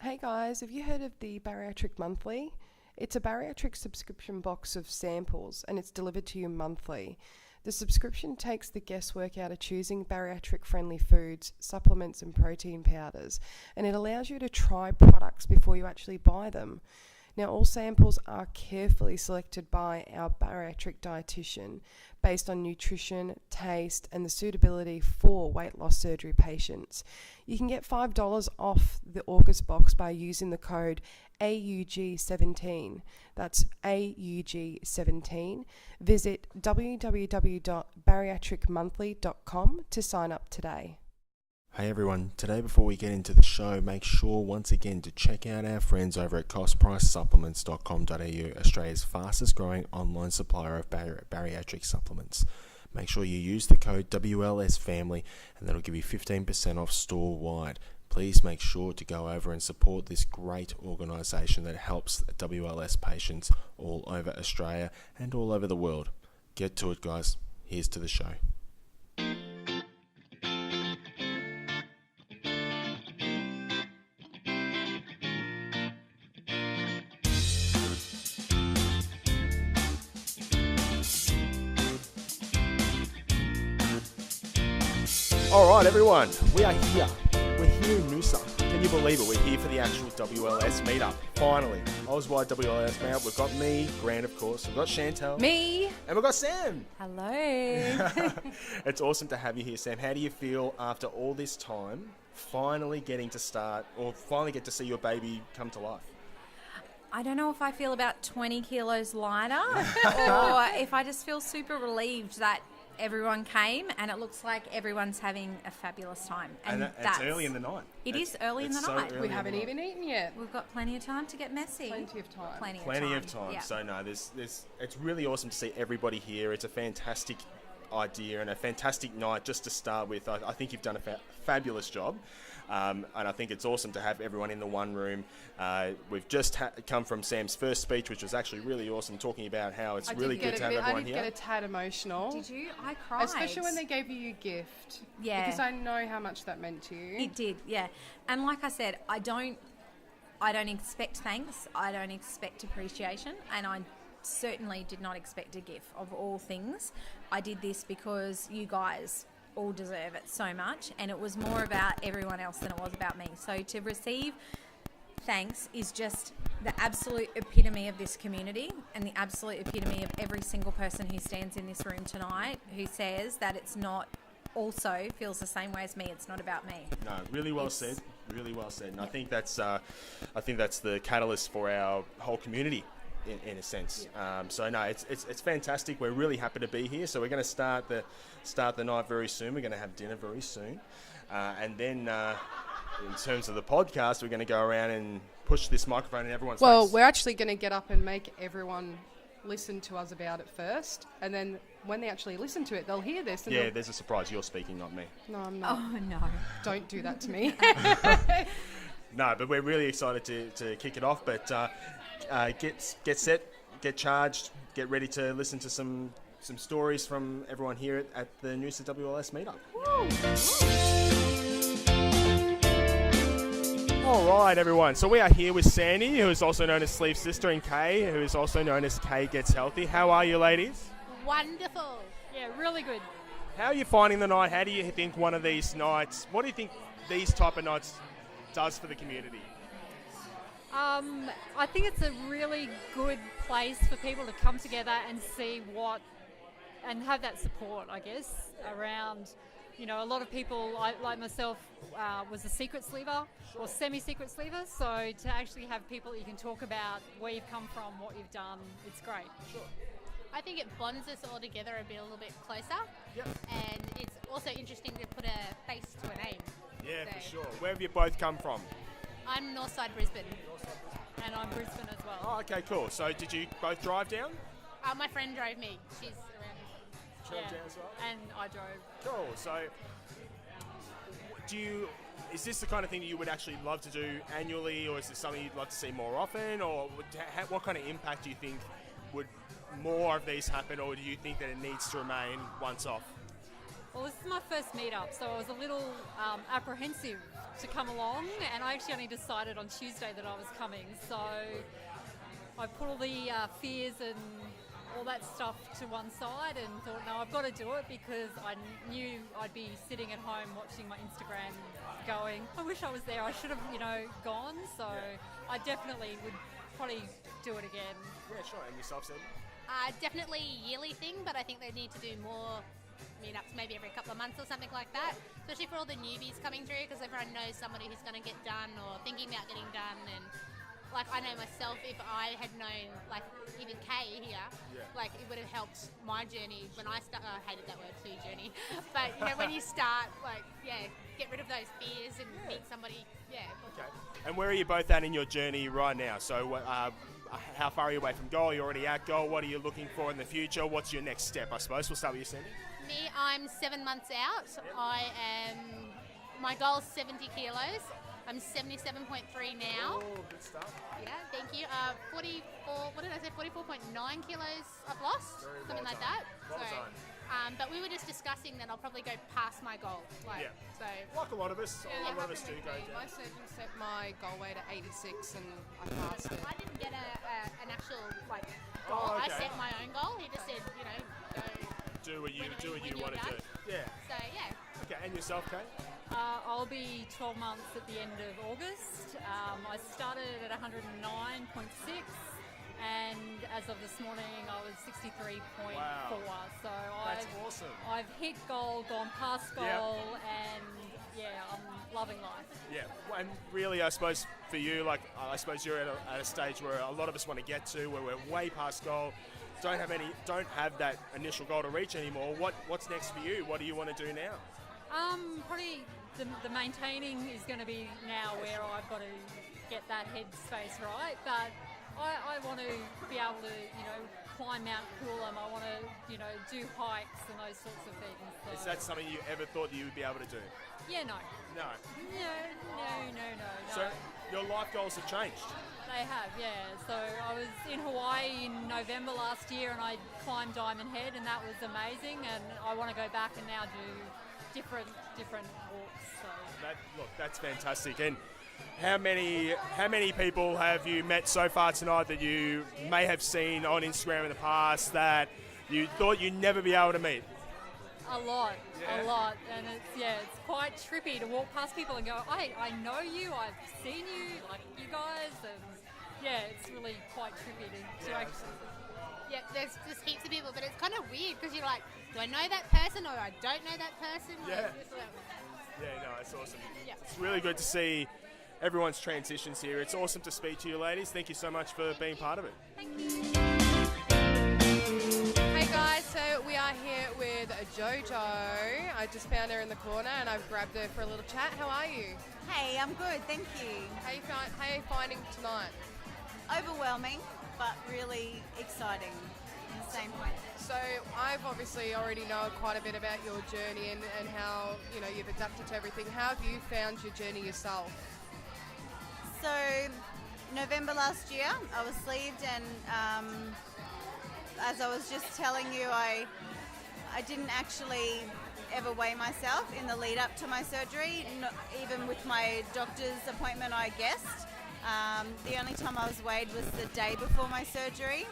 Hey guys, have you heard of the Bariatric Monthly? It's a bariatric subscription box of samples and it's delivered to you monthly. The subscription takes the guesswork out of choosing bariatric friendly foods, supplements and protein powders, and it allows you to try products before you actually buy them. Now, all samples are carefully selected by our bariatric dietitian based on nutrition, taste, and the suitability for weight loss surgery patients. You can get $5 off the August box by using the code AUG17. That's AUG17. Visit www.bariatricmonthly.com to sign up today. Hey everyone, today before we get into the show, make sure once again to check out our friends over at costpricesupplements.com.au, Australia's fastest growing online supplier of bariatric supplements. Make sure you use the code WLSFamily and that'll give you 15% off store-wide. Please make sure to go over and support this great organisation that helps WLS patients all over Australia and all over the world. Get to it, guys. Here's to the show. All right, everyone, we are here. We're here in Noosa. Can you believe it? We're here for the actual WLS Meetup. Finally, Aus Wide WLS Meetup. We've got me, Grant, of course. We've got Chantel. Me. And we've got Sam. Hello. It's awesome to have you here, Sam. How do you feel after all this time, finally getting to start, or finally get to see your baby come to life? I don't know if I feel about 20 kilos lighter or if I just feel super relieved that everyone came and it looks like everyone's having a fabulous time. And it's early in the night. It is early in the night. We haven't even eaten yet. We've got plenty of time to get messy. Plenty of time. Plenty of time. Yeah. So no, it's really awesome to see everybody here. It's a fantastic idea and a fantastic night just to start with. I think you've done a fabulous job. And I think it's awesome to have everyone in the one room. We've just come from Sam's first speech, which was actually really awesome, talking about how it's really good to have everyone here. I did get a tad emotional. Did you? I cried. Especially when they gave you your gift. Yeah. Because I know how much that meant to you. It did, yeah. And like I said, I don't expect thanks. I don't expect appreciation. And I certainly did not expect a gift of all things. I did this because you guys all deserve it so much, and it was more about everyone else than it was about me. So to receive thanks is just the absolute epitome of this community and the absolute epitome of every single person who stands in this room tonight who says that it's not, also feels the same way as me. It's not about me. No, really well said. Really well said. And I think that's the catalyst for our whole community. In a sense, so no, it's fantastic. We're really happy to be here. So we're going to start the night very soon. We're going to have dinner very soon, and then in terms of the podcast, we're going to go around and push this microphone in everyone's face. Well, we're actually going to get up and make everyone listen to us about it first, and then when they actually listen to it, they'll hear this. And yeah, there's a surprise. You're speaking, not me. No, I'm not. Oh no! Don't do that to me. No, but we're really excited to kick it off. But get set, get charged, get ready to listen to some stories from everyone here at the Noosa WLS Meetup. All right, everyone. So we are here with Sandy, who is also known as Sleeve's sister, and Kay, who is also known as Kay Gets Healthy. How are you, ladies? Wonderful. Yeah, really good. How are you finding the night? How do you think one of these nights, what do you think these type of nights does for the community? I think it's a really good place for people to come together and see and have that support, I guess, around, a lot of people, like myself, was a secret sleever or semi-secret sleever, so to actually have people that you can talk about where you've come from, what you've done, it's great. Sure. I think it bonds us all together a little bit closer. Yep. And it's also interesting to put a face to a name. Yeah, So- for sure. Where have you both come from? I'm Northside Brisbane. And I'm Brisbane as well. Oh, okay, cool. So did you both drive down? My friend drove me. She's around. Drove down as well? And I drove. Cool. So is this the kind of thing that you would actually love to do annually, or is this something you'd love to see more often, or what kind of impact do you think would more of these happen, or do you think that it needs to remain once off? Well, this is my first meetup, so I was a little apprehensive to come along, and I actually only decided on Tuesday that I was coming. So I put all the fears and all that stuff to one side and thought, no, I've got to do it, because I knew I'd be sitting at home watching my Instagram going, I wish I was there, I should have, gone. So I definitely would probably do it again. Yeah, sure. And yourself, Sam? Definitely a yearly thing, but I think they need to do more meetups, maybe every couple of months or something like that, especially for all the newbies coming through, because everyone knows somebody who's going to get done or thinking about getting done. And like, I know myself, if I had known, like, even Kay here, like, it would have helped my journey when I started. I hated that word too, journey. But, when you start, like, get rid of those fears and meet somebody, Okay. And where are you both at in your journey right now? So how far are you away from goal? You're already at goal. What are you looking for in the future? What's your next step, I suppose? We'll start with you, Sandy. Me, I'm 7 months out. My goal is 70 kilos. I'm 77.3 now. Oh, good stuff. Yeah, thank you. 44, what did I say, 44.9 kilos I've lost? Very something well like done. that. Well so, done. But we were just discussing that I'll probably go past my goal. Like, So, Like a lot of us, a lot of us do go My down. surgeon set my goal weight at 86 and I passed it. I didn't get an actual, like, Oh, goal. okay. I set my own goal. He just said, go. Do what you when you're want to do. done. Yeah. So, yeah. Okay, and yourself, Kate? I'll be 12 months at the end of August. I started at 109.6, and as of this morning I was 63.4. Wow. So That's awesome. I've hit goal, gone past goal, Yep. and I'm loving life. Yeah, well, and really, I suppose for you, like, I suppose you're at a stage where a lot of us want to get to, where we're way past goal, don't have that initial goal to reach anymore. What's next for you? What do you want to do now? Probably the maintaining is going to be now where I've got to get that headspace right, but I want to be able to, climb Mount Coolum. I want to, do hikes and those sorts of things. So. Is that something you ever thought that you would be able to do? Yeah, no. No. No. So your life goals have changed? They have, yeah. So I was in Hawaii in November last year and I climbed Diamond Head, and that was amazing, and I want to go back and now do different walks. So. That's fantastic. And how many people have you met so far tonight that you may have seen on Instagram in the past that you thought you'd never be able to meet? A lot, and it's quite trippy to walk past people and go, I know you, I've seen you, like you guys, and it's really quite trippy to actually. Yeah, there's just heaps of people, but it's kind of weird because you're like, do I know that person or I don't know that person? Yeah. It's awesome. Yeah. It's really good to see everyone's transitions here. It's awesome to speak to you, ladies. Thank you so much for being part of it. Thank you. Hey guys, so we are here with Jojo. I just found her in the corner and I've grabbed her for a little chat. How are you? Hey, I'm good, thank you. How are you finding tonight? Overwhelming, but really exciting in the same way. So I've obviously already know quite a bit about your journey and how you've adapted to everything. How have you found your journey yourself? So, November last year, I was sleeved, and as I was just telling you, I didn't actually ever weigh myself in the lead up to my surgery, even with my doctor's appointment I guessed. The only time I was weighed was the day before my surgery.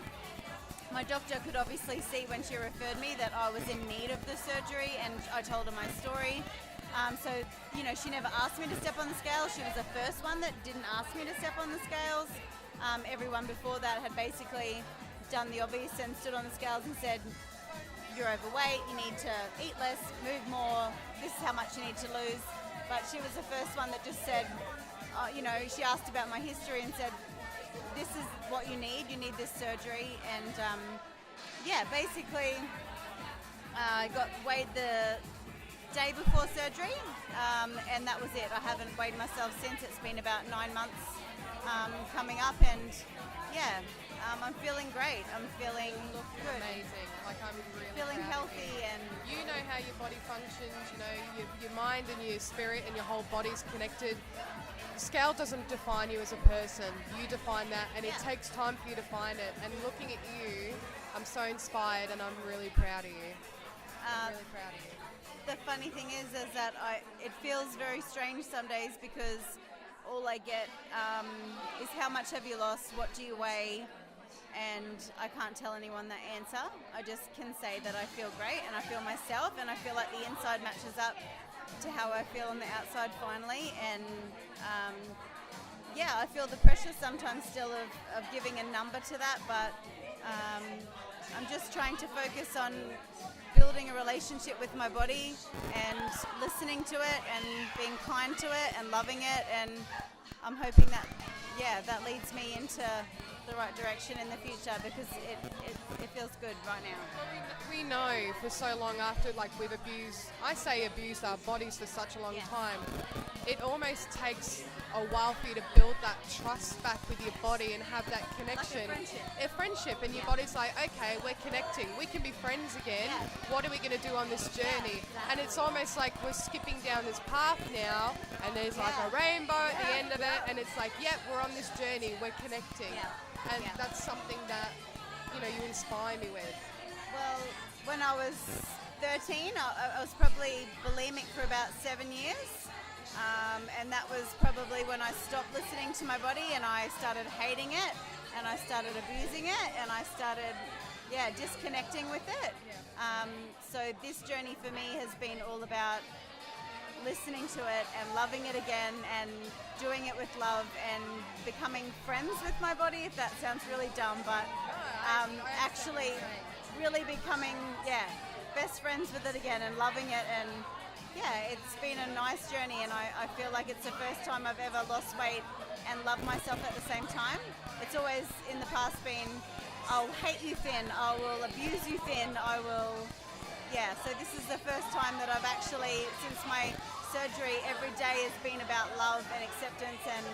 My doctor could obviously see when she referred me that I was in need of the surgery, and I told her my story. So, she never asked me to step on the scales. She was the first one that didn't ask me to step on the scales. Everyone before that had basically done the obvious and stood on the scales and said, you're overweight, you need to eat less, move more, this is how much you need to lose. But she was the first one that just said, she asked about my history and said, this is what you need this surgery. And basically I got weighed the day before surgery, and that was it. I haven't weighed myself since. It's been about 9 months coming up, and I'm feeling great. I'm feeling good. Amazing. Like, I'm really Feeling proud of healthy, you. and You know how your body functions, your mind and your spirit and your whole body's connected. Scale doesn't define you as a person. You define that, and it takes time for you to find it. And looking at you, I'm so inspired, and I'm really proud of you. I'm really proud of you. the funny thing is that it feels very strange some days because all I get is how much have you lost, what do you weigh, and I can't tell anyone that answer. I just can say that I feel great and I feel myself and I feel like the inside matches up to how I feel on the outside finally. And I feel the pressure sometimes still of giving a number to that, but I'm just trying to focus on building a relationship with my body and listening to it and being kind to it and loving it, and I'm hoping that that leads me into the right direction in the future because it feels good right now. We know for so long after, like, we've abused our bodies for such a long time, it almost takes a while for you to build that trust back with your body and have that connection. Like a friendship, and your body's like, okay, we're connecting, we can be friends again. What are we going to do on this journey? And it's almost like we're skipping down this path now, and there's like a rainbow at the end of it, and it's like, yep, we're on this journey, we're connecting. And that's something that, you inspire me with. Well, when I was 13, I was probably bulimic for about 7 years. And that was probably when I stopped listening to my body and I started hating it and I started abusing it and I started, disconnecting with it. So this journey for me has been all about listening to it and loving it again and doing it with love and becoming friends with my body, if that sounds really dumb, but actually really becoming best friends with it again and loving it. And it's been a nice journey, and I feel like it's the first time I've ever lost weight and loved myself at the same time. It's always in the past been, I'll hate you thin, I will abuse you thin, I will so this is the first time that I've actually, since my surgery, every day has been about love and acceptance and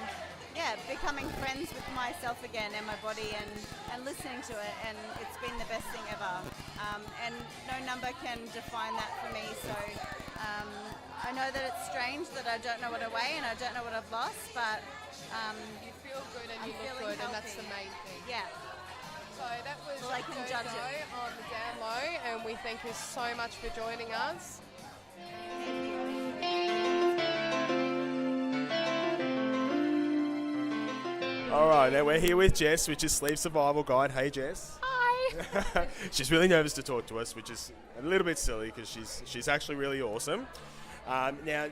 becoming friends with myself again and my body and listening to it, and it's been the best thing ever. And no number can define that for me, so I know that it's strange that I don't know what I weigh and I don't know what I've lost, but You feel good and you I'm look good, feeling and that's the healthy. main thing. Yeah. So that was Well, I can judge it. on the down low, and we thank you so much for joining us. All right, now we're here with Jess, which is Sleep Survival Guide. Hey, Jess. Hi. She's really nervous to talk to us, which is a little bit silly because she's actually really awesome. Now,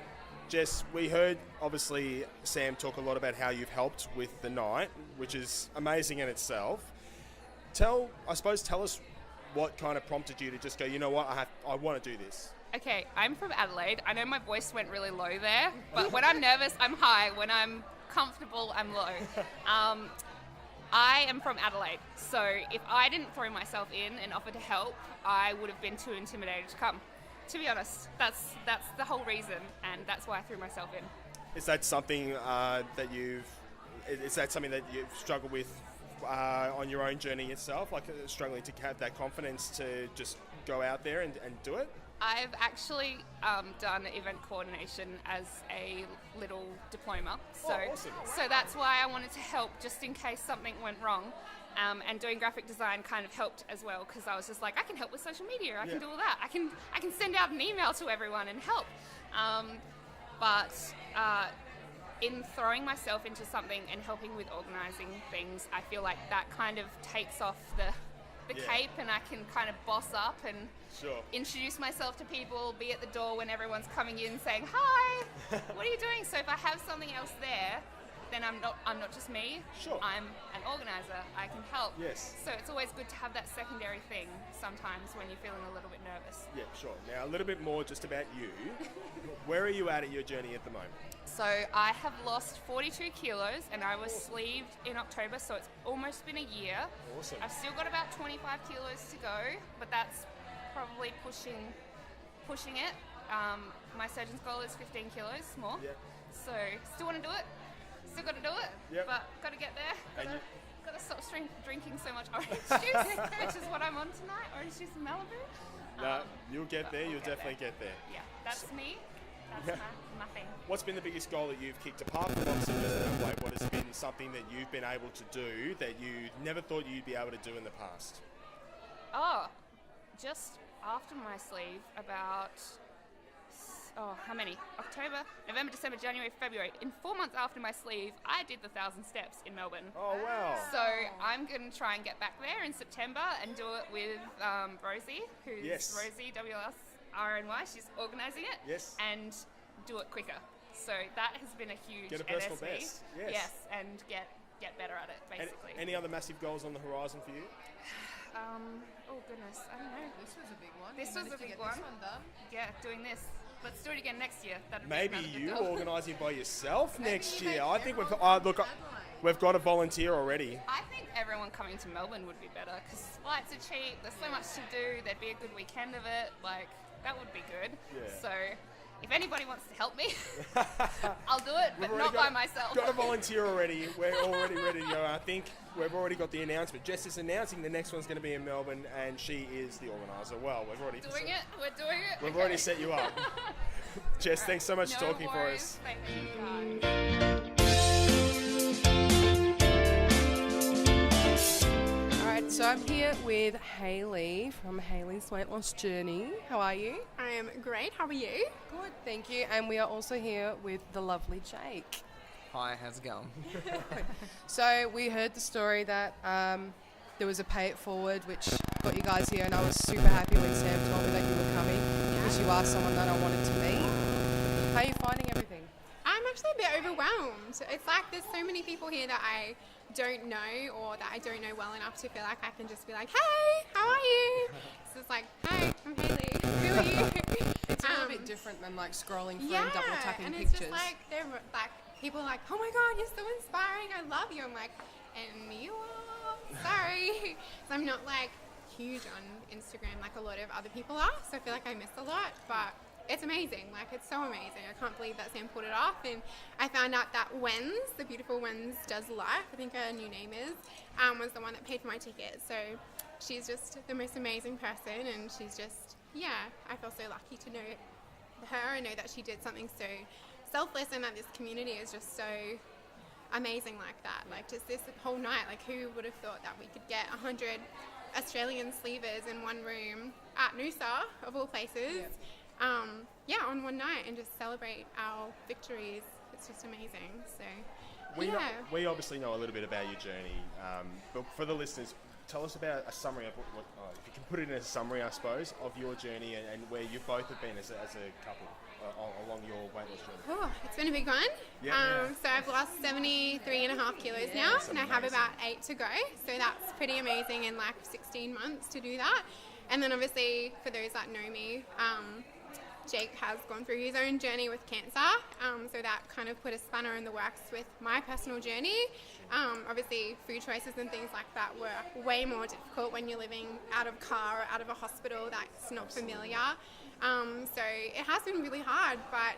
Jess, we heard, obviously, Sam talk a lot about how you've helped with the night, which is amazing in itself. Tell us what kind of prompted you to just go, you know what, I want to do this. Okay, I'm from Adelaide. I know my voice went really low there, but when I'm nervous, I'm high. When I'm comfortable, I'm low. I am from Adelaide, so if I didn't throw myself in and offer to help, I would have been too intimidated to come. To be honest, that's the whole reason, and that's why I threw myself in. Is that something that you've struggled with on your own journey yourself, like struggling to have that confidence to just go out there and do it? I've actually done event coordination as a little diploma, so awesome. So that's why I wanted to help, just in case something went wrong. And doing graphic design kind of helped as well, because I was just like, I can help with social media, I can do all that, I can send out an email to everyone and help. But in throwing myself into something and helping with organising things, I feel like that kind of takes off the cape, and I can kind of boss up and introduce myself to people, be at the door when everyone's coming in saying, hi, what are you doing? So if I have something else there, then I'm not just me. I'm an organizer. I can help. Yes. So it's always good to have that secondary thing sometimes when you're feeling a little bit nervous. Yeah, sure. Now, a little bit more just about you. Where are you at your journey at the moment? So I have lost 42 kilos, and I was sleeved in October, so it's almost been a year. Awesome. I've still got about 25 kilos to go, but that's probably pushing it. My surgeon's goal is 15 kilos more. Yep. So still want to do it. Still got to do it, but got to get there. Got to stop drinking so much orange juice, which is what I'm on tonight. Orange juice in Malibu. No, you'll get there. You'll definitely get there. Yeah, that's me. That's my thing. What's been the biggest goal that you've kicked apart from obviously losing that weight? What has been something that you've been able to do that you never thought you'd be able to do in the past? Oh, just after my sleeve, about how many? October, November, December, January, February. In 4 months after my sleeve, I did the 1,000 steps in Melbourne. Oh, wow. So I'm going to try and get back there in September and do it with Rosie, who's Rosie WLS RNY. She's organising it. Yes. And do it quicker. So that has been a huge Get a personal NSV. best. Yes, and get better at it, basically. Any other massive goals on the horizon for you? Oh goodness, I don't know. This was a big one. This was a big one. This one done. Yeah, doing this. Let's do it again next year. That'd be Maybe another good you goal. organising by yourself next you year. make I think everyone we've got a volunteer already. I think everyone coming to Melbourne would be better because flights are cheap. There's so much to do. There'd be a good weekend of it. Like that would be good. Yeah. So if anybody wants to help me, I'll do it, but not by myself. Got a volunteer already. We're already ready to go. I think we've already got the announcement. Jess is announcing the next one's going to be in Melbourne, and she is the organiser. Well, we've already Doing it. We're doing it. We've Okay. already set you up. Jess, thanks so much for No talking for worries. us. Thank you, guys. Alright, so I'm here with Hayley from Hayley's Weight Loss Journey. How are you? I am great. How are you? Good, thank you. And we are also here with the lovely Jake. Hi, how's it going? So we heard the story that there was a pay it forward which got you guys here, and I was super happy when Sam told me that you were coming because you are someone that I wanted to meet. How are you finding everything? I'm actually a bit overwhelmed. It's like there's so many people here that I don't know or that I don't know well enough to feel like I can just be like, hey, how are you? So it's like, hey, I'm Hayley. Who are you? It's a little bit different than like scrolling through Yeah, and double tapping and pictures. it's just like, they're like, people are like, oh my God, you're so inspiring. I love you. I'm like, and you are? Sorry. So I'm not like huge on Instagram like a lot of other people are. So I feel like I miss a lot, but it's amazing. Like, it's so amazing. I can't believe that Sam pulled it off. And I found out that Wens, the beautiful Wens Does Life, I think her new name is, was the one that paid for my ticket. So she's just the most amazing person. And she's just, yeah, I feel so lucky to know her and know that she did something so selfless and that this community is just so amazing like that. Like, just this whole night, like, who would have thought that we could get 100 Australian sleevers in one room at Noosa, of all places, on one night and just celebrate our victories. It's just amazing. So, We obviously know a little bit about your journey, but for the listeners, tell us about a summary of what if you can put it in a summary, I suppose, of your journey and where you both have been as a couple along your weight loss journey. Oh, it's been a big one. So I've lost 73.5 kilos now, and I have about 8 to go. So that's pretty amazing in like 16 months to do that. And then obviously, for those that know me, Jake has gone through his own journey with cancer, so that kind of put a spanner in the works with my personal journey. Obviously, food choices and things like that were way more difficult when you're living out of car or out of a hospital that's not familiar. So it has been really hard, but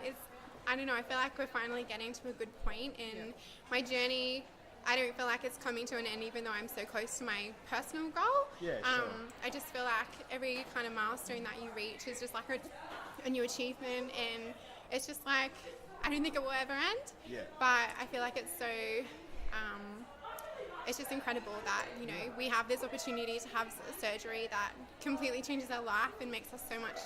I don't know, I feel like we're finally getting to a good point in my journey. I don't feel like it's coming to an end, even though I'm so close to my personal goal. Yeah, sure. I just feel like every kind of milestone that you reach is just like a new achievement, and it's just like, I don't think it will ever end. Yeah. But I feel like it's so, it's just incredible that, you know, we have this opportunity to have surgery that completely changes our life and makes us so much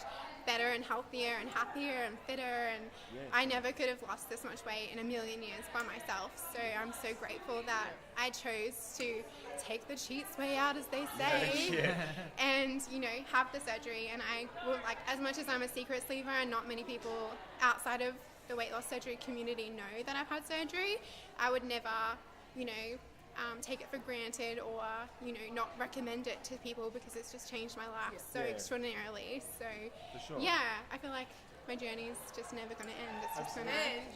better and healthier and happier and fitter, and I never could have lost this much weight in a million years by myself. So I'm so grateful that I chose to take the cheats way out, as they say, and, you know, have the surgery. And I will, like, as much as I'm a secret sleever and not many people outside of the weight loss surgery community know that I've had surgery, I would never, you know, take it for granted or, you know, not recommend it to people, because it's just changed my life so extraordinarily. So, I feel like my journey's just never going to end. It's just going to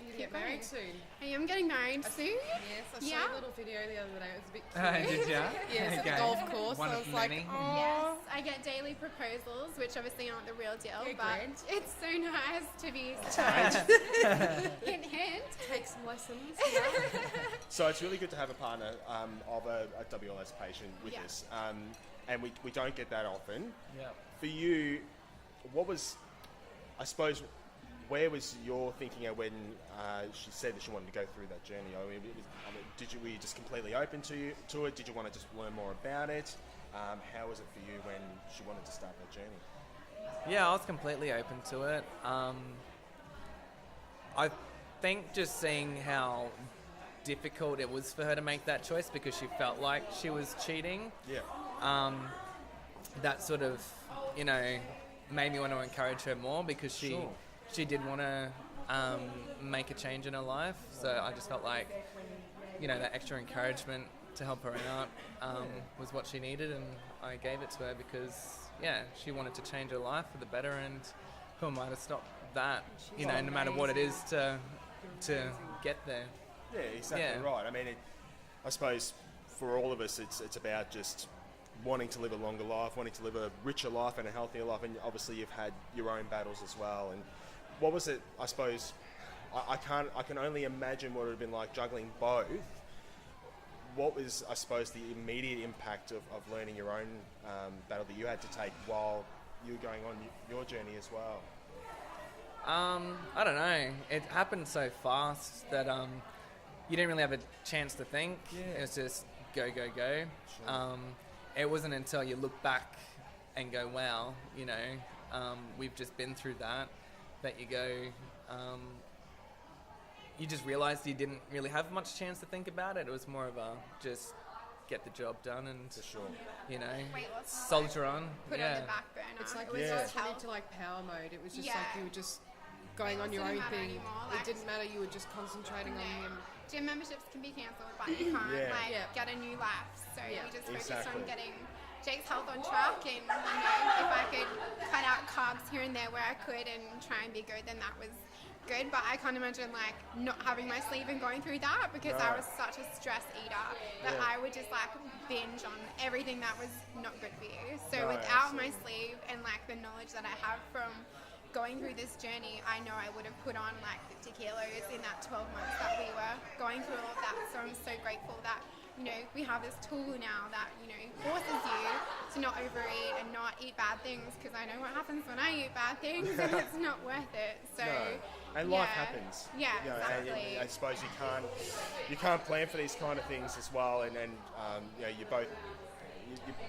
you get married soon. I am getting married soon. Yes, I saw a little video the other day. It was a bit cute. Did ya? Yes, at the Okay. golf course. One I of was like, many. oh. Yes, I get daily proposals, which obviously aren't the real deal, Yeah, but great. it's so nice to be surprised. Hint, hint. Take some lessons. So it's really good to have a partner of a WLS patient with us, and we don't get that often. Yeah. For you, what was, I suppose, where was your thinking when she said that she wanted to go through that journey? Were you just completely open to it? Did you want to just learn more about it? How was it for you when she wanted to start that journey? Yeah, I was completely open to it. I think just seeing how difficult it was for her to make that choice because she felt like she was cheating. Yeah. That sort of, made me want to encourage her more because she did want to make a change in her life. So I just felt like, that extra encouragement to help her out was what she needed, and I gave it to her because, she wanted to change her life for the better, and who am I to stop that, no matter what it is to get there. Yeah, exactly right. I mean, I suppose for all of us, it's about just wanting to live a longer life, wanting to live a richer life and a healthier life, and obviously you've had your own battles as well. And what was it? I suppose I can only imagine what it would have been like juggling both. What was, I suppose, the immediate impact of learning your own battle that you had to take while you were going on your journey as well? I don't know. It happened so fast that you didn't really have a chance to think. Yeah. It was just go, go, go. Sure. It wasn't until you look back and go, wow, we've just been through that you go, you just realised you didn't really have much chance to think about it. It was more of a just get the job done and, For sure. soldier on. Put on the back burner. It's like It we was just just went help. into like power mode. It was just Yeah. like you were just going on your Didn't own matter thing. anymore, It like- didn't matter. You were just concentrating on him. Gym memberships can be cancelled, but you can't Yeah. get a new life. So Yeah. we just focused Exactly. on getting Jake's health on track, and if I could cut out carbs here and there where I could and try and be good, then that was good. But I can't imagine like not having my sleep and going through that because I No. was such a stress eater that Yeah. I would just like binge on everything that was not good for you. So No, without my absolutely. sleep and like the knowledge that I have from going through this journey, I know I would have put on like 50 kilos in that 12 months that we were going through all of that. So I'm so grateful that, we have this tool now that, forces you to not overeat and not eat bad things, because I know what happens when I eat bad things and it's not worth it. So, No. And life yeah. happens. Yeah, And exactly. I suppose you can't plan for these kind of things as well. And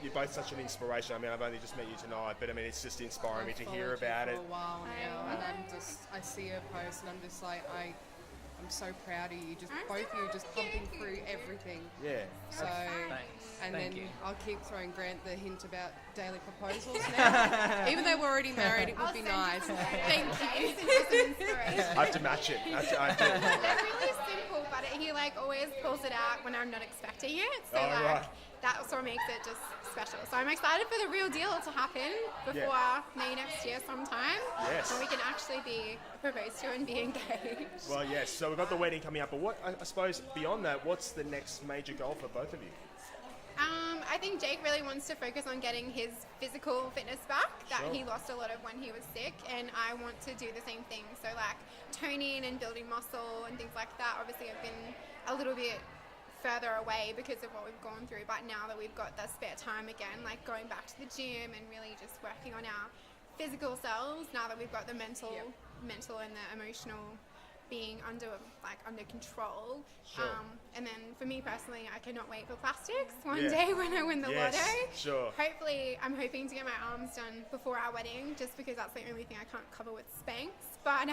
you're both such an inspiration. I mean, I've only just met you tonight, but I mean, it's just inspiring me to hear about it. For a while now, and I see her post, and I'm just like, I'm so proud of you. Just I'm both so of you just proud. pumping through everything. Yeah. So, Thanks. and Thank then you. I'll keep throwing Grant the hint about daily proposals now. Even though we're already married, it would I'll be send you nice. some Thank photos you. and just some inspiration. I have to match it. I do. They're really simple, but he always pulls it out when I'm not expecting it. So Oh, right. that's what makes it just special. So I'm excited for the real deal to happen before May next year sometime. Yes. When we can actually be proposed to and be engaged. Well, yes. So we've got the wedding coming up, but what I suppose beyond that, what's the next major goal for both of you? I think Jake really wants to focus on getting his physical fitness back that Sure. he lost a lot of when he was sick, and I want to do the same thing. So like toning and building muscle and things like that. Obviously I've been a little bit further away because of what we've gone through, but now that we've got the spare time again, like going back to the gym and really just working on our physical selves, now that we've got the mental and the emotional being under control. Sure. And then for me personally, I cannot wait for plastics one Yeah. day when I win the Yes, lotto. sure. Hopefully, I'm hoping to get my arms done before our wedding, just because that's the only thing I can't cover with Spanx. But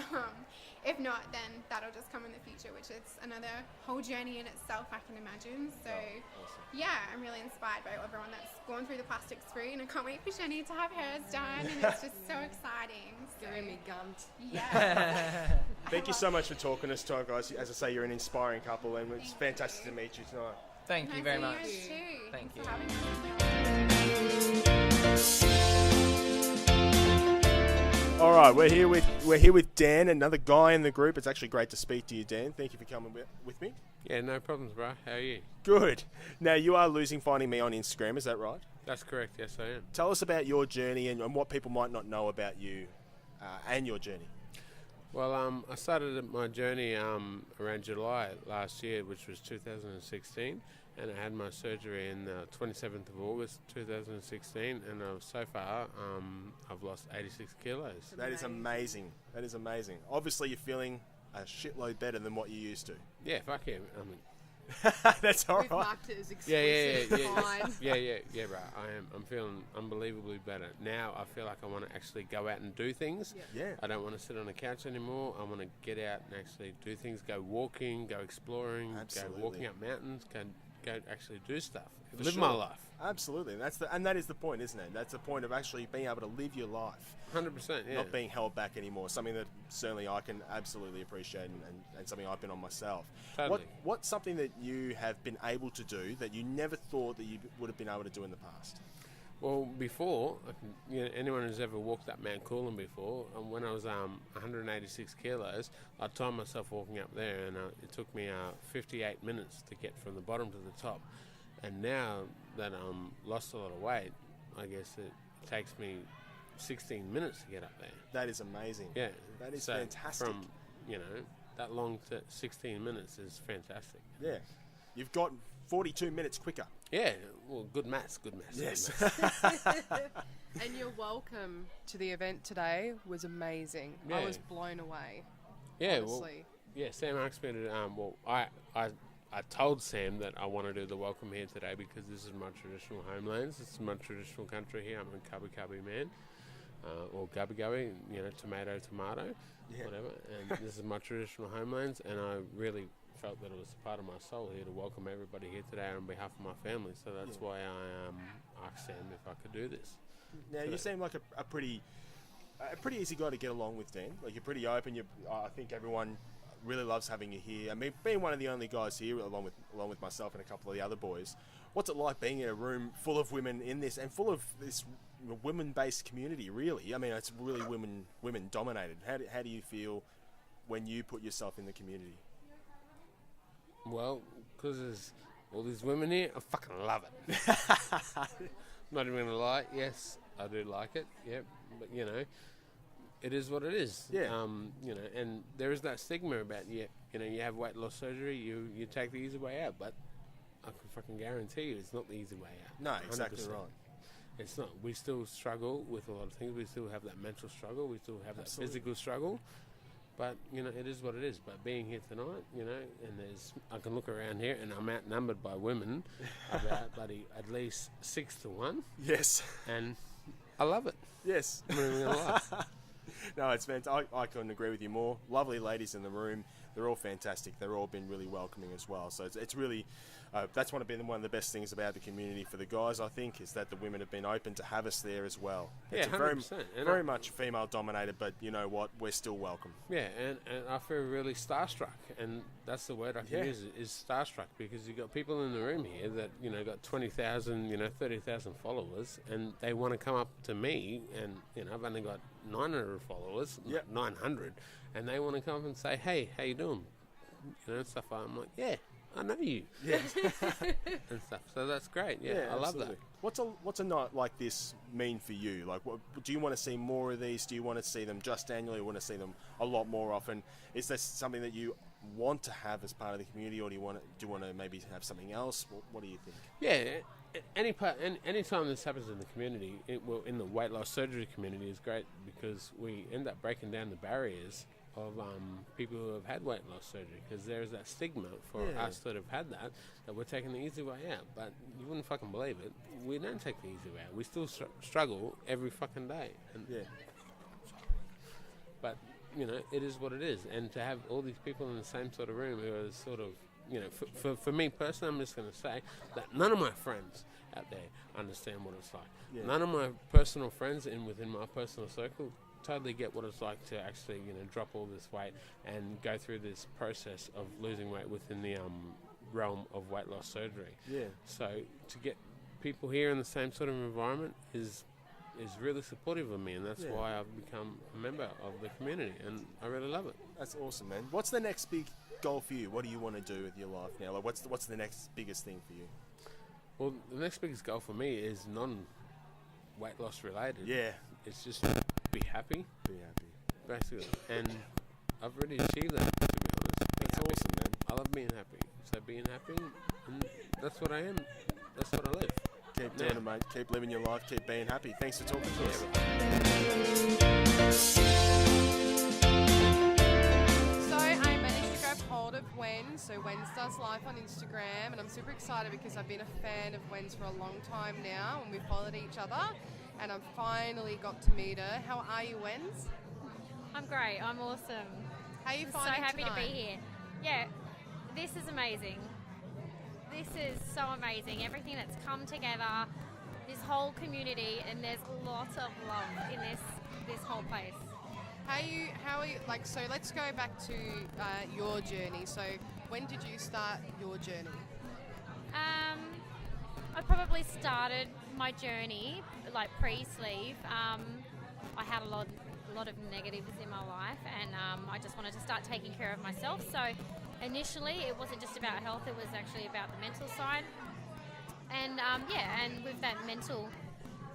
if not, then that'll just come in the future, which is another whole journey in itself, I can imagine. So, yeah, I'm really inspired by everyone that's gone through the plastics free, and I can't wait for Jenny to have hers done, and it's just so exciting. So, Giving me gunt. yeah. Thank you so much for talking to us tonight, guys. As I say, you're an inspiring couple, and it's fantastic to meet you tonight. Thank you very much. Nice to meet you guys too. Thank Thanks you. for having me. All right, we're here with Dan, another guy in the group. It's actually great to speak to you, Dan. Thank you for coming with me. Yeah, no problems, bro. How are you? Good. Now, you are finding me on Instagram, is that right? That's correct, yes I am. Tell us about your journey and what people might not know about you and your journey. Well, I started my journey around July last year, which was 2016, and I had my surgery in 27th of August 2016, and so far I've lost 86 kilos. That is amazing. That is amazing. Obviously, you're feeling a shitload better than what you used to. Yeah, fuck yeah. I mean, That's all We've right. marked it as Yeah, exclusive. yeah, yeah, Fine. yeah, bro. I'm feeling unbelievably better now. I feel like I want to actually go out and do things. Yeah. I don't want to sit on the couch anymore. I want to get out and actually do things. Go walking, go exploring, Absolutely. go walking up mountains, go actually do stuff. For Live sure. my life. Absolutely. And that is the point, isn't it? That's the point of actually being able to live your life. 100%. Yeah. Not being held back anymore. Something that certainly I can absolutely appreciate and something I've been on myself. Totally. What's something that you have been able to do that you never thought that you would have been able to do in the past? Well, before, anyone who's ever walked up Mount Coolin before, when I was 186 kilos, I timed myself walking up there, and it took me 58 minutes to get from the bottom to the top. And now that I'm lost a lot of weight, I guess it takes me 16 minutes to get up there. That is amazing. Yeah, That is so fantastic. From that long to 16 minutes is fantastic. Yeah. You've got 42 minutes quicker. Yeah, well, good maths. Yes. And your welcome to the event today was amazing. I Yeah. was blown away. Yeah, honestly. Sam asked me to. I told Sam that I want to do the welcome here today because this is my traditional homelands. It's my traditional country here. I'm a Cubby Cubby man, or Gubby Gubby, tomato, whatever. And this is my traditional homelands, and I really felt that it was a part of my soul here to welcome everybody here today on behalf of my family. So that's why I asked Sam if I could do this. Now, you seem like a pretty easy guy to get along with, Dan. Like, you're pretty open. I think everyone really loves having you here. I mean, being one of the only guys here, along with myself and a couple of the other boys, what's it like being in a room full of women in this, and full of this women-based community? Really, I mean, it's really women dominated. How do you feel when you put yourself in the community? Well, because there's all these women here, I fucking love it. Not even gonna lie. Yes, I do like it. Yep, but it is what it is. Yeah. And there is that stigma about you have weight loss surgery, you take the easy way out, but I can fucking guarantee you it's not the easy way out. No, exactly 100%. right. It's not. We still struggle with a lot of things. We still have that mental struggle. We still have Absolutely. that physical struggle. But, it is what it is. But being here tonight, and I can look around here and I'm outnumbered by women about at least 6 to 1. Yes. And I love it. Yes. I'm not even gonna lie. No, it's fantastic. I couldn't agree with you more. Lovely ladies in the room. They're all fantastic. They've all been really welcoming as well. So it's really, that's one of the best things about the community for the guys, I think, is that the women have been open to have us there as well. Yeah, It's 100%. very much female dominated, but you know what? We're still welcome. Yeah, and I feel really starstruck, and that's the word I can use, is starstruck, because you've got people in the room here that, got 20,000, 30,000 followers, and they want to come up to me, and, I've only got 900 followers, 900, and they want to come up and say, hey, how you doing? Stuff. I'm like, yeah, I know you. Yeah. And stuff. So that's great. Yeah, I love that. What's a night like this mean for you? Like, do you want to see more of these? Do you want to see them just annually? Or want to see them a lot more often? Is this something that you want to have as part of the community, or do you want to maybe have something else? What do you think? Yeah, any time this happens in the community, in the weight loss surgery community, is great, because we end up breaking down the barriers of people who have had weight loss surgery, because there's that stigma for us that have had that we're taking the easy way out. But you wouldn't fucking believe it, we don't take the easy way out. We still struggle every fucking day. And but it is what it is, and to have all these people in the same sort of room who are sort of, for me personally, I'm just going to say that none of my friends out there understand what it's like. Yeah. None of my personal friends within my personal circle totally get what it's like to actually drop all this weight and go through this process of losing weight within the realm of weight loss surgery. Yeah. So to get people here in the same sort of environment is really supportive of me, and that's why I've become a member of the community, and I really love it. That's awesome, man. What's the next big goal for you? What do you want to do with your life now? Like, what's the next biggest thing for you? Well, the next biggest goal for me is non-weight loss related. Yeah. It's just be happy. Be happy. Basically. And I've already achieved that, to be honest. That's awesome, man. I love being happy. So being happy, and that's what I am. That's what I live. Keep doing it, mate. Keep living your life. Keep being happy. Thanks for talking to us. So I managed to grab hold of Wen. So Wen's does live on Instagram, and I'm super excited because I've been a fan of Wen's for a long time now, and we've followed each other, and I've finally got to meet her. How are you, Wen's? I'm great. I'm awesome. How are you I'm finding so happy tonight? to be here. Yeah, this is amazing. This is so amazing. Everything that's come together, this whole community, and there's lots of love in this whole place. How are you, like, so let's go back to your journey. So when did you start your journey? I probably started my journey like pre-sleeve. I had a lot of negatives in my life, and I just wanted to start taking care of myself. So initially it wasn't just about health, it was actually about the mental side. And and with that mental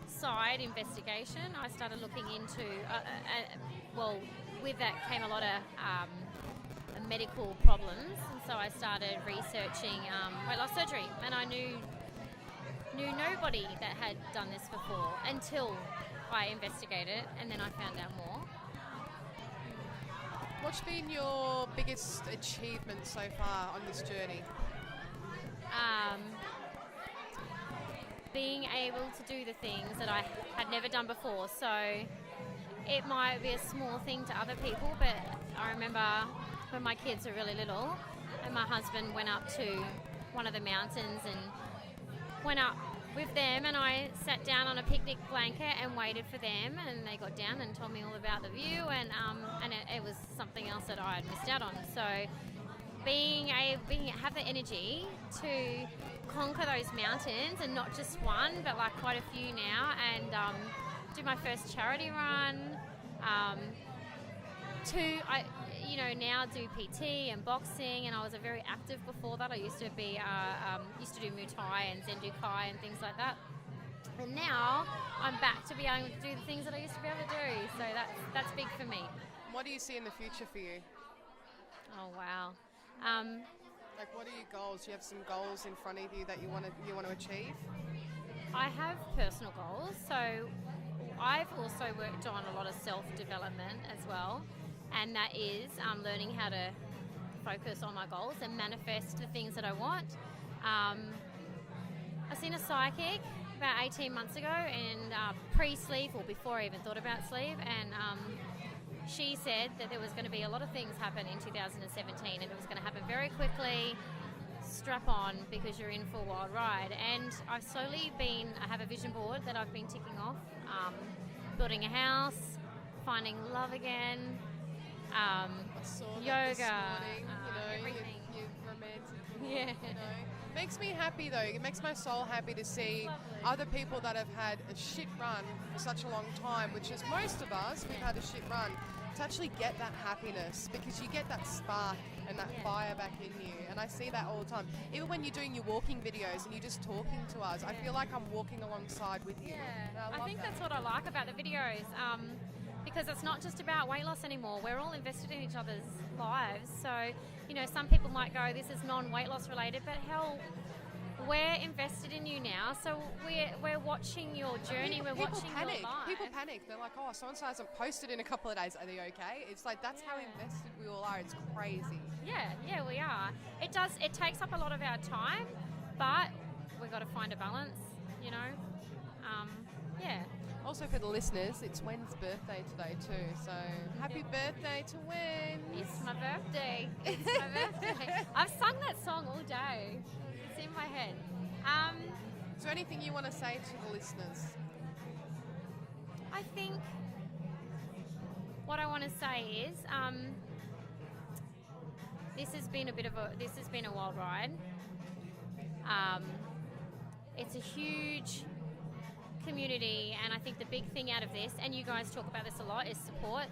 side investigation, I started looking into, with that came a lot of medical problems, and so I started researching weight loss surgery, and I knew nobody that had done this before until I investigated, and then I found out more. What's been your biggest achievement so far on this journey? Being able to do the things that I had never done before. So it might be a small thing to other people, but I remember when my kids were really little and my husband went up to one of the mountains and went up with them, and I sat down on a picnic blanket and waited for them, and they got down and told me all about the view, and it was something else that I had missed out on. So have the energy to conquer those mountains, and not just one, but like quite a few now, and do my first charity run. I now do PT and boxing, and I was a very active before that. I used to be used to do Muay Thai and Zendu-Kai and things like that. And now I'm back to be able to do the things that I used to be able to do. So that's big for me. What do you see in the future for you? Oh wow. Like, what are your goals? Do you have some goals in front of you that you want to achieve? I have personal goals, so I've also worked on a lot of self-development as well, and that is learning how to focus on my goals and manifest the things that I want. I seen a psychic about 18 months ago, and pre-sleeve, or before I even thought about sleeve, and she said that there was going to be a lot of things happen in 2017, and it was going to happen very quickly. Strap on, because you're in for a wild ride. And I have a vision board that I've been ticking off, building a house, finding love again, I saw that yoga, this morning, everything. You're romantic. Yeah. Makes me happy though. It makes my soul happy to see other people that have had a shit run for such a long time, which is most of us, we've had a shit run, to actually get that happiness, because you get that spark and that fire back in you. And I see that all the time. Even when you're doing your walking videos and you're just talking to us, I feel like I'm walking alongside with you. Yeah, I think that's what I like about the videos, because it's not just about weight loss anymore. We're all invested in each other's lives. So, some people might go, this is non-weight loss related, but hell, we're invested in you now. So we're watching your journey. We're watching your life. People panic. They're like, oh, so-and-so hasn't posted in a couple of days. Are they okay? It's like, that's how invested we all are. It's crazy. Yeah, we are. It takes up a lot of our time, but we've got to find a balance, Also, for the listeners, it's Wen's birthday today too, so happy birthday to Wen. It's my birthday. It's my birthday. I've sung that song all day. It's in my head. Is there anything you want to say to the listeners? I think what I want to say is this has been a wild ride. It's a huge community, and I think the big thing out of this, and you guys talk about this a lot, is support.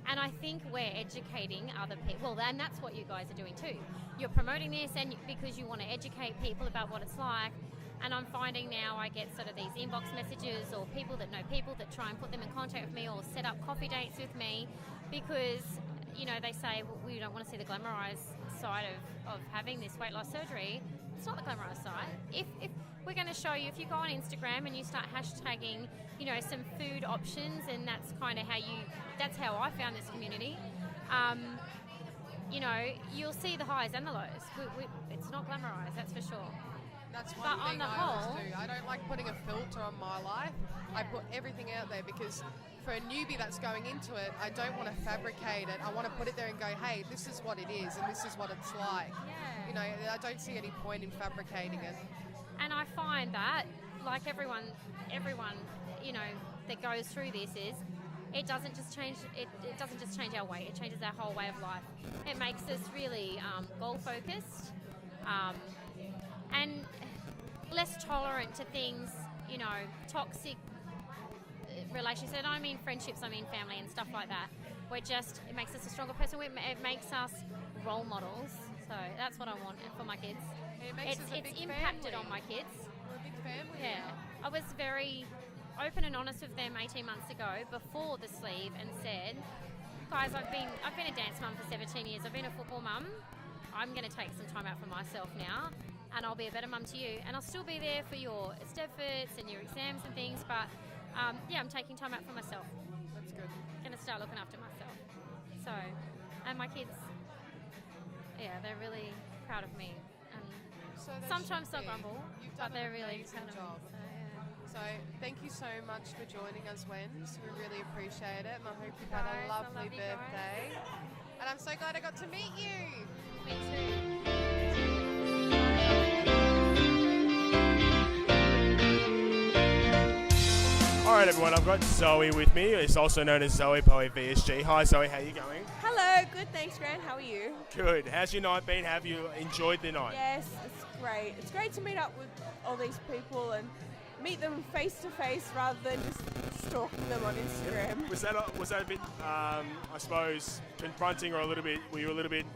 And I think we're educating other people, and that's what you guys are doing too. You're promoting this, and because you want to educate people about what it's like. And I'm finding now I get sort of these inbox messages, or people that know people that try and put them in contact with me, or set up coffee dates with me, because they say, well, we don't want to see the glamorized side of having this weight loss surgery. It's not the glamorized side. If we're going to show you, if you go on Instagram and you start hashtagging, some food options, and that's kind of that's how I found this community. you know, you'll see the highs and the lows. It's not glamorized, that's for sure. That's one But on thing the I whole- always do. I don't like putting a filter on my life. I put everything out there because for a newbie that's going into it, I don't want to fabricate it. I want to put it there and go, hey, this is what it is and this is what it's like. Yeah. You know, I don't see any point in fabricating it. And I find that, like everyone, you know, that goes through this is, it doesn't just change. It doesn't just change our weight. It changes our whole way of life. It makes us really goal focused, and less tolerant to things. You know, toxic relationships. I don't mean friendships. I mean family and stuff like that. It makes us a stronger person. It makes us role models. So that's what I want for my kids. It makes us a big it's impacted family. on my kids. We're a big family Yeah, now. I was very open and honest with them 18 months ago before the sleeve and said, guys, I've been a dance mum for 17 years. I've been a football mum. I'm going to take some time out for myself now, and I'll be a better mum to you. And I'll still be there for your Stepfords and your exams and things, but yeah, I'm taking time out for myself. That's good. Going to start looking after myself. So, and my kids, yeah, they're really proud of me. And So they sometimes should they'll be. grumble, You've but done they're an really amazing proud of job. me. So, yeah. So thank you so much for joining us, Wens. We really appreciate it, and I hope you've had a Guys, I love lovely you guys. birthday. And I'm so glad I got to meet you. Me too. All right, everyone. I've got Zoe with me. It's also known as Zoe Poe VSG. Hi, Zoe. How you going? Hello, good, thanks, Grant. How are you? Good. How's your night been? Have you enjoyed the night? Yes, it's great. It's great to meet up with all these people and meet them face to face rather than just stalking them on Instagram. Was that a bit, I suppose, confronting, or were you a little bit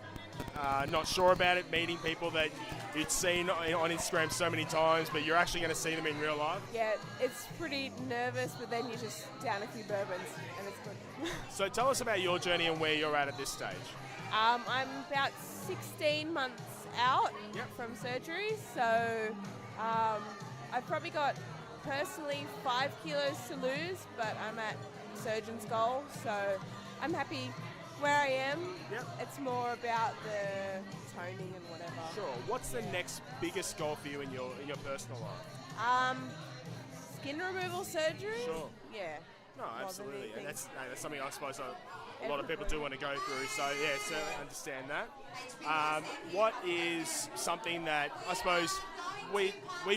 not sure about it, meeting people that you'd seen on Instagram so many times, but you're actually going to see them in real life? Yeah, it's pretty nervous, but then you just down a few bourbons and it's good. So tell us about your journey and where you're at this stage. I'm about 16 months out Yep. from surgery, so I've probably got personally 5 kilos to lose, but I'm at surgeon's goal, so I'm happy where I am. Yep. It's more about the toning and whatever. Sure. What's the next biggest goal for you in your personal life? Skin removal surgery. Sure. Yeah. No, More than absolutely. anything. And that's something I suppose a lot of people do want to go through. So, yeah, certainly understand that. What is something that I suppose we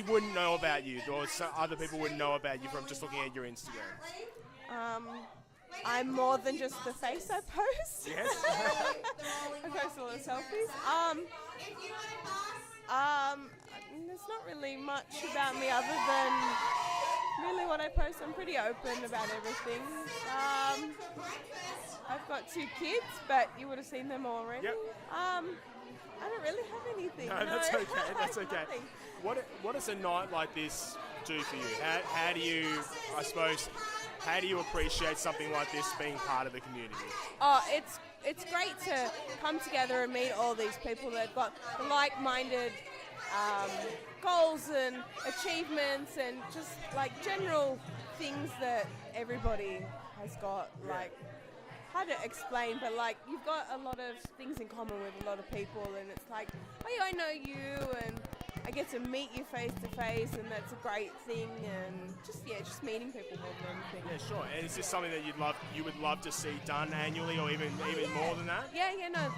wouldn't know about you, or other people wouldn't know about you from just looking at your Instagram? I'm more than just the face I post. Yes. I post a lot of selfies. There's not really much about me other than really what I post. I'm pretty open about everything. I've got 2 kids, but you would have seen them already. Yep. I don't really have anything. No, that's okay. That's I have okay. nothing. What does a night like this do for you? How do you, I suppose, how do you appreciate something like this being part of the community? Oh, it's great to come together and meet all these people that've got the like-minded goals and achievements and just like general things that everybody has got. Like, hard to explain, but like you've got a lot of things in common with a lot of people, and it's like, oh yeah, I know you, and I get to meet you face to face, and that's a great thing. And just meeting people more than anything. Yeah, sure. And is this something that you would love to see done annually, or even more than that? Yeah, no,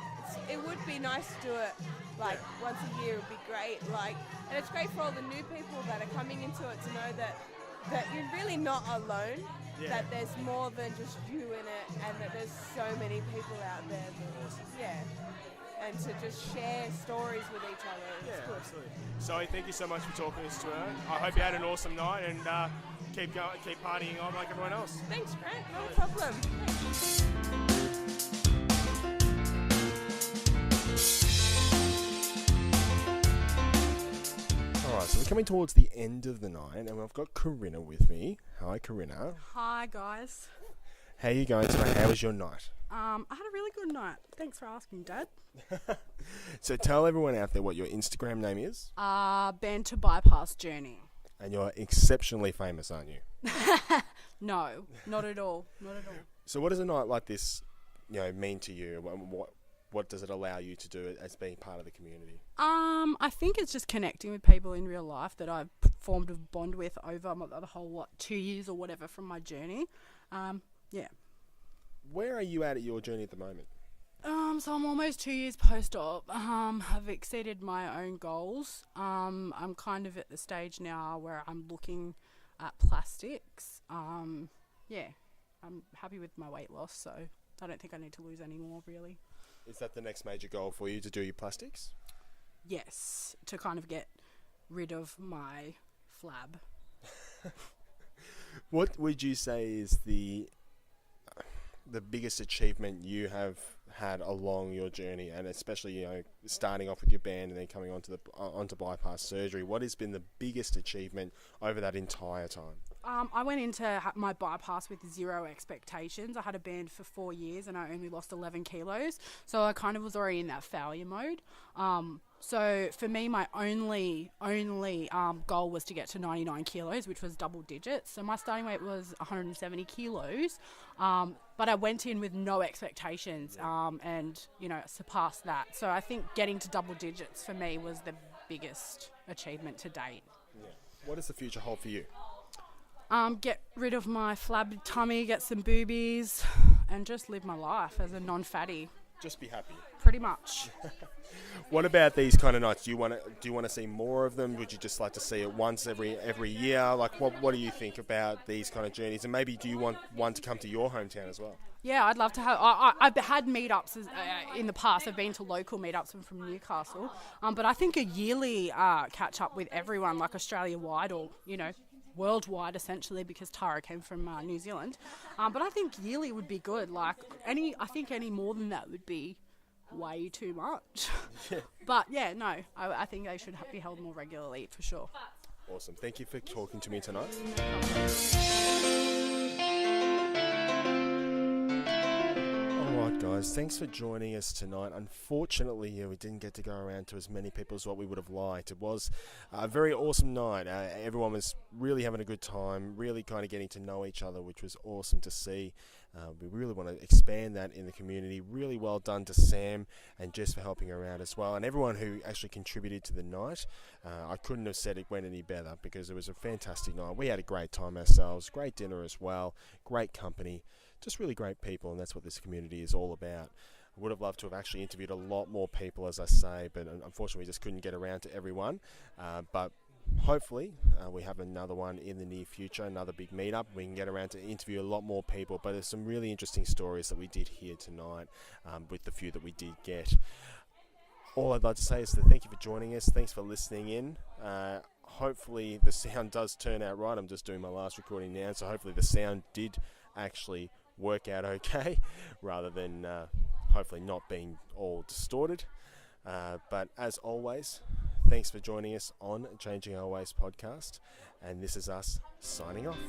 it would be nice to do it like once a year. Would be great. Like, and it's great for all the new people that are coming into it to know that you're really not alone. Yeah. That there's more than just you in it, and that there's so many people out there. And to just share stories with each other. It's good. Absolutely. Zoe, thank you so much for talking to us today. I hope you had an awesome night, and keep partying on like everyone else. Thanks, Grant. No problem. Alright, so we're coming towards the end of the night, and I've got Corinna with me. Hi, Corinna. Hi, guys. How are you going today? How was your night? I had a really good night. Thanks for asking, Dad. So tell everyone out there what your Instagram name is. Banter Bypass Journey. And you're exceptionally famous, aren't you? No, not at all. Not at all. So what does a night like this, mean to you? what does it allow you to do as being part of the community? I think it's just connecting with people in real life that I've formed a bond with over the whole 2 years or whatever from my journey. Yeah. Where are you at your journey at the moment? So I'm almost 2 years post-op. I've exceeded my own goals. I'm kind of at the stage now where I'm looking at plastics. Yeah, I'm happy with my weight loss, so I don't think I need to lose any more, really. Is that the next major goal for you, to do your plastics? Yes, to kind of get rid of my flab. What would you say is the biggest achievement you have had along your journey, and especially starting off with your band and then coming onto bypass surgery? What has been the biggest achievement over that entire time? I went into my bypass with zero expectations. I had a band for 4 years and I only lost 11 kilos, so I kind of was already in that failure mode. So for me, my only goal was to get to 99 kilos, which was double digits. So my starting weight was 170 kilos, but I went in with no expectations and surpassed that. So I think getting to double digits for me was the biggest achievement to date. Yeah. What does the future hold for you? Get rid of my flab tummy, get some boobies, and just live my life as a non-fatty. Just be happy. Pretty much. What about these kind of nights? Do you want to see more of them? Would you just like to see it once every year? Like, what do you think about these kind of journeys? And maybe do you want one to come to your hometown as well? Yeah, I'd love to have. I've had meetups in the past. I've been to local meetups. I'm from Newcastle, but I think a yearly catch up with everyone, like Australia-wide or worldwide, essentially, because Tara came from New Zealand. But I think yearly would be good. Like any more than that would be way too much. But yeah, no, I think they should be held more regularly for sure. Awesome. Thank you for talking to me tonight. Alright guys, thanks for joining us tonight. Unfortunately, we didn't get to go around to as many people as what we would have liked. It was a very awesome night. Everyone was really having a good time, really kind of getting to know each other, which was awesome to see. We really want to expand that in the community. Really well done to Sam and Jess for helping around as well, and everyone who actually contributed to the night. I couldn't have said it went any better, because it was a fantastic night. We had a great time ourselves, great dinner as well, great company, just really great people, and that's what this community is all about. I would have loved to have actually interviewed a lot more people, as I say, but unfortunately we just couldn't get around to everyone. But hopefully we have another one in the near future, another big meetup. We can get around to interview a lot more people, but there's some really interesting stories that we did hear tonight with the few that we did get. All I'd like to say is that thank you for joining us. Thanks for listening in. Hopefully the sound does turn out right. I'm just doing my last recording now, so hopefully the sound did actually work out okay, rather than hopefully not being all distorted. But as always, thanks for joining us on Changing Our Ways podcast, and this is us signing off.